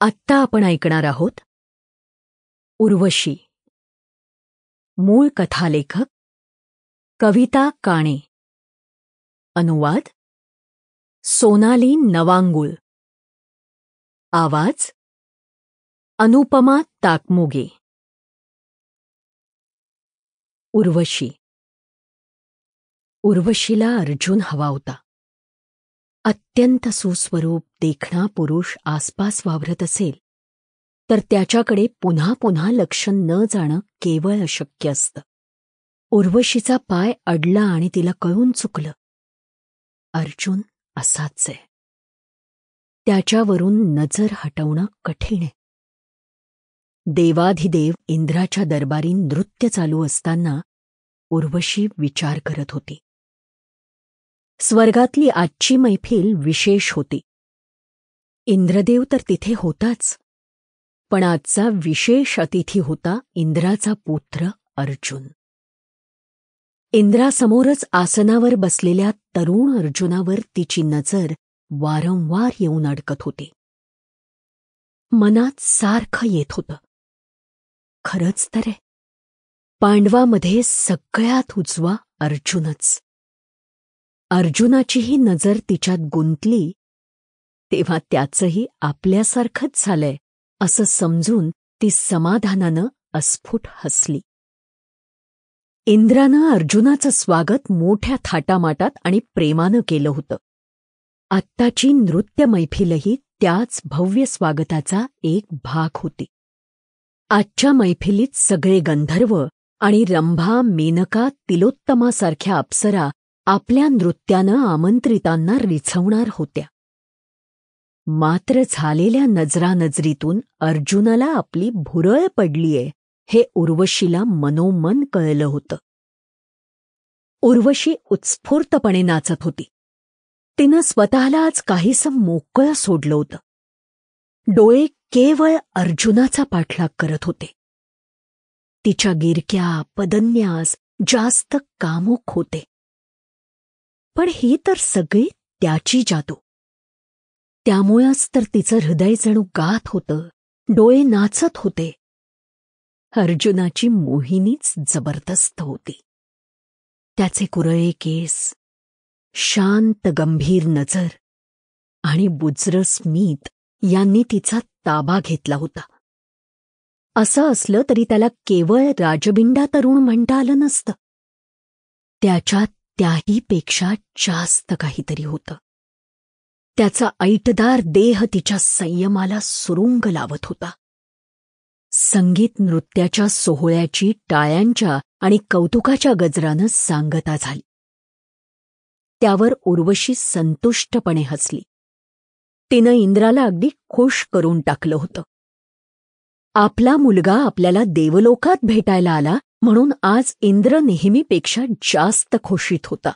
आत्ता आपण ऐकणार आहोत उर्वशी. मूळ कथालेखक कविता काणे. अनुवाद सोनाली नवांगुळ. आवाज अनुपमा ताकमोगे. उर्वशी. उर्वशीला अर्जुन हवा होता. अत्यंत सुस्वरूप देखणा पुरुष आसपास वावरत असेल तर त्याच्याकडे पुन्हा पुन्हा लक्ष न जाणं केवळ अशक्य असतं. उर्वशीचा पाय अडला आणि तिला कळून चुकलं, अर्जुन असाच आहे. त्याच्यावरून नजर हटवणं कठीण आहे. देवाधिदेव इंद्राच्या दरबारी नृत्य चालू असताना उर्वशी विचार करत होती. स्वर्गातली आजची मैफिल विशेष होती. इंद्रदेव तर तिथे होताच, पण आजचा विशेष अतिथी होता इंद्राचा पुत्र अर्जुन. इंद्रासमोरच आसनावर बसलेल्या तरुण अर्जुनावर तिची नजर वारंवार येऊन अडकत होती. मनात सारखं येत होतं, खरंच तर आहे, पांडवामध्ये सगळ्यात उजवा अर्जुनच. अर्जुनाचीही नजर तिच्यात गुंतली तेव्हा त्याचंही आपल्यासारखंच झालंय असं समजून ती समाधानानं अस्फुट हसली. इंद्रानं अर्जुनाचं स्वागत मोठ्या थाटामाटात आणि प्रेमानं केलं होतं. आत्ताची नृत्य मैफिलही त्याच भव्य स्वागताचा एक भाग होती. आजच्या मैफिलीत सगळे गंधर्व आणि रंभा, मेनका, तिलोत्तमासारख्या अप्सरा आपल्या नृत्यानं आमंत्रितांना रिझवणार होत्या. मात्र झालेल्या नजरानजरीतून अर्जुनाला आपली भुरळ पडलीये हे उर्वशीला मनोमन कळलं होतं. उर्वशी उत्स्फूर्तपणे नाचत होती. तिनं स्वतःला आज काहीसं मोकळं सोडलं होतं. डोळे केवळ अर्जुनाचा पाठलाग करत होते. तिच्या गिरक्या, पदन्यास जास्त कामुक होते. पण ही तर सगळी त्याची जादू. त्यामुळंच तर तिचं हृदय जणू गात होतं, डोळे नाचत होते. अर्जुनाची मोहिनीच जबरदस्त होती. त्याचे कुरळे केस, शांत गंभीर नजर आणि बुजरं स्मित यांनी तिचा ताबा घेतला होता. असं असलं तरी त्याला केवळ राजबिंडा तरुण म्हणता आलं नसतं. त्याच्यात त्याहीपेक्षा जास्त काहीतरी होतं. त्याचा ऐटदार देह तिच्या संयमाला सुरुंग लावत होता. संगीत नृत्याच्या सोहळ्याची टाळ्यांच्या आणि कौतुकाच्या गजरानं सांगता झाली. त्यावर उर्वशी संतुष्टपणे हसली. तिनं इंद्राला अगदी खुश करून टाकलं होतं. आपला मुलगा आपल्याला देवलोकात भेटायला आला म्हणून आज इंद्र नेहमीपेक्षा जास्त खुशीत होता.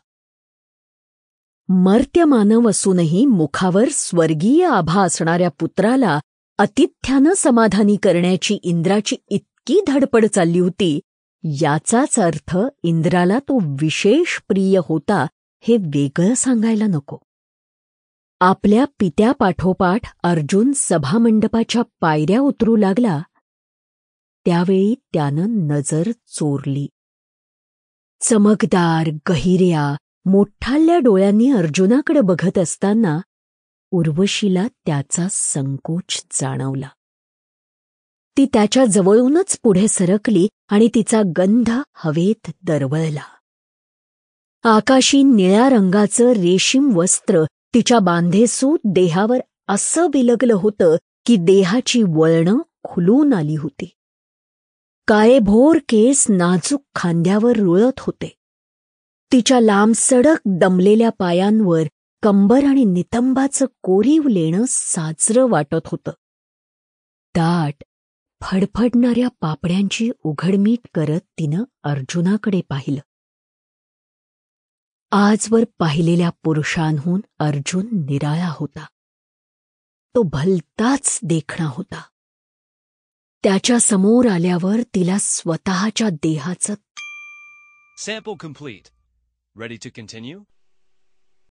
मर्त्य मानव असूनही मुखावर स्वर्गीय आभा असणाऱ्या पुत्राला आतिथ्यानं समाधानी करण्याची इंद्राची इतकी धडपड चालली होती, याचाच अर्थ इंद्राला तो विशेष प्रिय होता हे वेगळं सांगायला नको. आपल्या पित्यापाठोपाठ अर्जुन सभामंडपाच्या पायऱ्या उतरू लागला त्यावेळी त्यानं नजर चोरली. चमकदार, गहिऱ्या, मोठाल्या डोळ्यांनी अर्जुनाकडे बघत असताना उर्वशीला त्याचा संकोच जाणवला. ती त्याच्या जवळूनच पुढे सरकली आणि तिचा गंध हवेत दरवळला. आकाशी निळ्या रंगाचं रेशीम वस्त्र तिच्या बांधेसूद देहावर असं बिलगलं होतं की देहाची वळणं खुलून आली होती. काळेभोर केस नाजूक खांद्यावर रुळत होते. तिच्या लांबसडक दमलेल्या पायांवर कंबर आणि नितंबाचं कोरीव लेणं साजरं वाटत होतं. दाट, फडफडणाऱ्या पापड्यांची उघडमीट करत तिनं अर्जुनाकडे पाहिलं. आजवर पाहिलेल्या पुरुषांहून अर्जुन निराळा होता. तो भलताच देखणा होता. त्याच्या समोर आल्यावर तिला स्वतःच्या देहाचं Sample complete. Ready to continue?